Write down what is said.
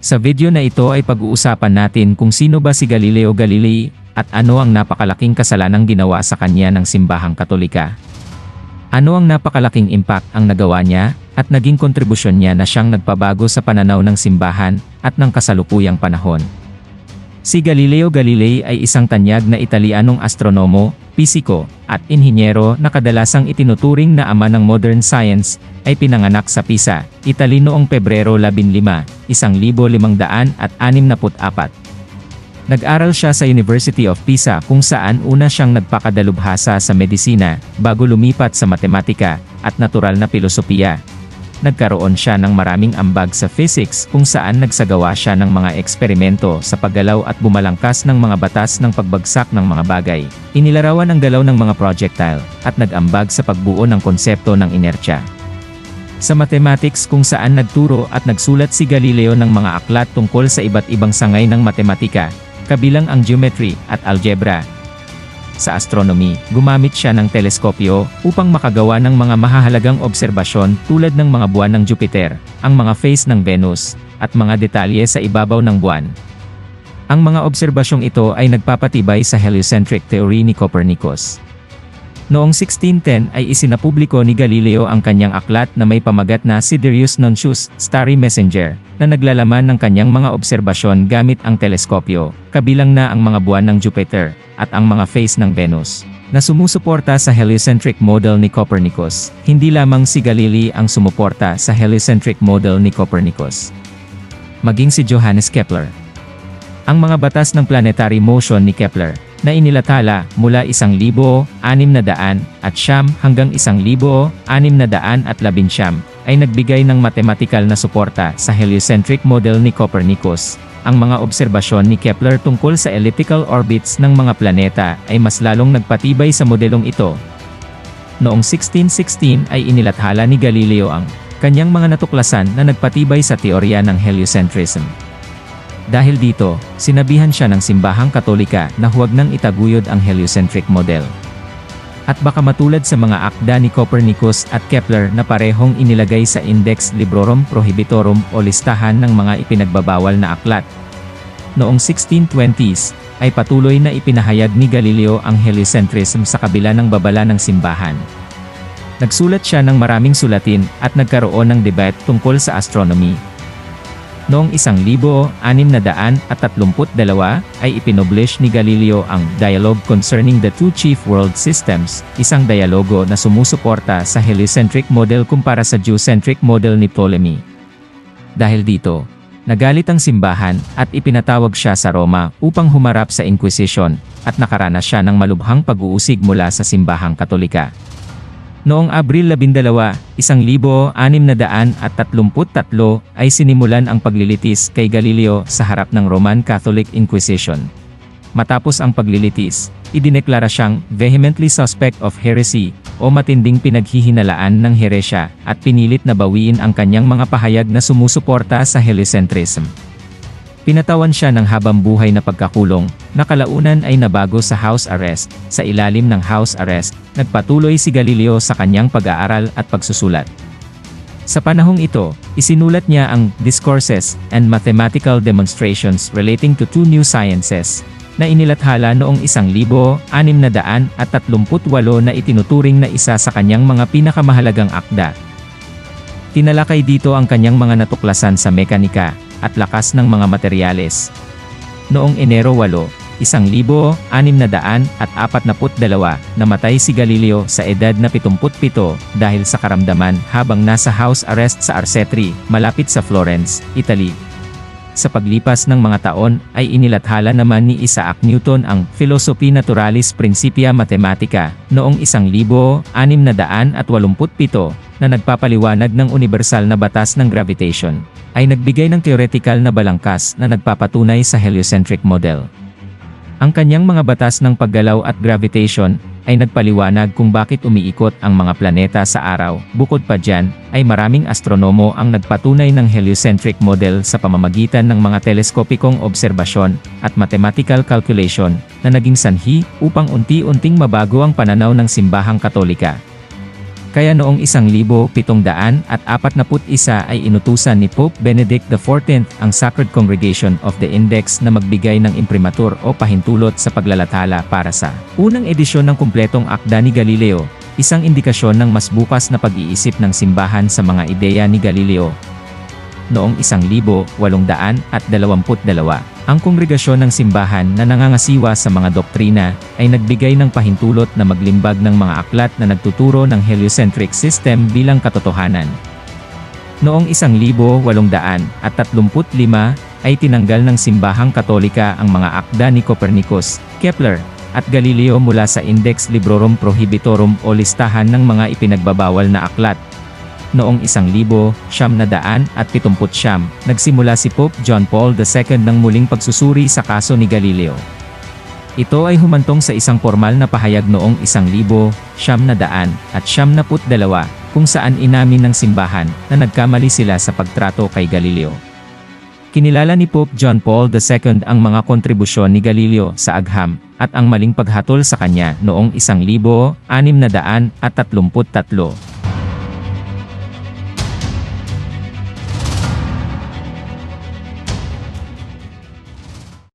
Sa video na ito ay pag-uusapan natin kung sino ba si Galileo Galilei at ano ang napakalaking kasalanang ginawa sa kanya ng simbahang Katolika. Ano ang napakalaking impact ang nagawa niya at naging kontribusyon niya na siyang nagpabago sa pananaw ng simbahan at ng kasalukuyang panahon. Si Galileo Galilei ay isang tanyag na Italianong astronomo, pisiko, at inhinyero na kadalasang itinuturing na ama ng modern science, ay pinanganak sa Pisa, Italy noong Pebrero 15, 1564. Nag-aral siya sa University of Pisa kung saan una siyang nagpakadalubhasa sa medisina, bago lumipat sa matematika at natural na pilosopiya. Nagkaroon siya ng maraming ambag sa physics kung saan nagsagawa siya ng mga eksperimento sa paggalaw at bumalangkas ng mga batas ng pagbagsak ng mga bagay. Inilarawan ang galaw ng mga projectile, at nag-ambag sa pagbuo ng konsepto ng inertsya. Sa mathematics kung saan nagturo at nagsulat si Galileo ng mga aklat tungkol sa iba't ibang sangay ng matematika, kabilang ang geometry at algebra. Sa astronomy, gumamit siya ng teleskopyo upang makagawa ng mga mahahalagang obserbasyon tulad ng mga buwan ng Jupiter, ang mga phase ng Venus, at mga detalye sa ibabaw ng buwan. Ang mga obserbasyong ito ay nagpapatibay sa heliocentric theory ni Copernicus. Noong 1610 ay isinapubliko ni Galileo ang kanyang aklat na may pamagat na Sidereus Nuncius, Starry Messenger, na naglalaman ng kanyang mga obserbasyon gamit ang teleskopyo, kabilang na ang mga buwan ng Jupiter, at ang mga phase ng Venus, na sumusuporta sa heliocentric model ni Copernicus. Hindi lamang si Galilei ang sumuporta sa heliocentric model ni Copernicus, maging si Johannes Kepler. Ang mga batas ng planetary motion ni Kepler, na inilathala mula 1,600 hanggang 1,611, ay nagbigay ng matematikal na suporta sa heliocentric model ni Copernicus. Ang mga obserbasyon ni Kepler tungkol sa elliptical orbits ng mga planeta ay mas lalong nagpatibay sa modelong ito. Noong 1616 ay inilathala ni Galileo ang kanyang mga natuklasan na nagpatibay sa teorya ng heliocentrism. Dahil dito, sinabihan siya ng simbahang Katolika na huwag nang itaguyod ang heliocentric model. At baka matulad sa mga akda ni Copernicus at Kepler na parehong inilagay sa Index Librorum Prohibitorum o listahan ng mga ipinagbabawal na aklat. Noong 1620s, ay patuloy na ipinahayag ni Galileo ang heliocentrism sa kabila ng babala ng simbahan. Nagsulat siya ng maraming sulatin at nagkaroon ng debate tungkol sa astronomy. Noong 1632 ay ipinoblish ni Galileo ang Dialogue Concerning the Two Chief World Systems, isang dialogo na sumusuporta sa heliocentric model kumpara sa geocentric model ni Ptolemy. Dahil dito, nagalit ang simbahan at ipinatawag siya sa Roma upang humarap sa Inquisition, at nakaranas siya ng malubhang pag-uusig mula sa simbahang Katolika. Noong Abril 12, 1633 ay sinimulan ang paglilitis kay Galileo sa harap ng Roman Catholic Inquisition. Matapos ang paglilitis, idineklara siyang vehemently suspect of heresy o matinding pinaghihinalaan ng heresya at pinilit na bawiin ang kanyang mga pahayag na sumusuporta sa heliocentrism. Pinatawan siya ng habang-buhay na pagkakulong, na kalaunan ay nabago sa house arrest. Sa ilalim ng house arrest, nagpatuloy si Galileo sa kanyang pag-aaral at pagsusulat. Sa panahong ito, isinulat niya ang Discourses and Mathematical Demonstrations Relating to Two New Sciences, na inilathala noong 1638 na itinuturing na isa sa kanyang mga pinakamahalagang akda. Tinalakay dito ang kanyang mga natuklasan sa mekanika at lakas ng mga materyales. Noong Enero 8, 1642, namatay si Galileo sa edad na 77 dahil sa karamdaman habang nasa house arrest sa Arcetri, malapit sa Florence, Italy. Sa paglipas ng mga taon ay inilathala naman ni Isaac Newton ang Philosophiae Naturalis Principia Mathematica noong 1687 na nagpapaliwanag ng universal na batas ng gravitation, ay nagbigay ng theoretical na balangkas na nagpapatunay sa heliocentric model. Ang kanyang mga batas ng paggalaw at gravitation ay nagpaliwanag kung bakit umiikot ang mga planeta sa araw. Bukod pa dyan, ay maraming astronomo ang nagpatunay ng heliocentric model sa pamamagitan ng mga teleskopikong obserbasyon at mathematical calculation na naging sanhi upang unti-unting mabago ang pananaw ng simbahang Katolika. Kaya noong 1741 ay inutusan ni Pope Benedict XIV ang Sacred Congregation of the Index na magbigay ng imprimatur o pahintulot sa paglalathala para sa unang edisyon ng kumpletong akda ni Galileo, isang indikasyon ng mas bukas na pag-iisip ng simbahan sa mga ideya ni Galileo. Noong 1822, ang kongregasyon ng simbahan na nangangasiwa sa mga doktrina ay nagbigay ng pahintulot na maglimbag ng mga aklat na nagtuturo ng heliocentric system bilang katotohanan. Noong 1835 ay tinanggal ng simbahang katolika ang mga akda ni Copernicus, Kepler, at Galileo mula sa Index Librorum Prohibitorum o listahan ng mga ipinagbabawal na aklat. Noong 1979, nagsimula si Pope John Paul II ng muling pagsusuri sa kaso ni Galileo. Ito ay humantong sa isang formal na pahayag noong 1972 kung saan inamin ng simbahan na nagkamali sila sa pagtrato kay Galileo. Kinilala ni Pope John Paul II ang mga kontribusyon ni Galileo sa agham at ang maling paghatol sa kanya noong 1633.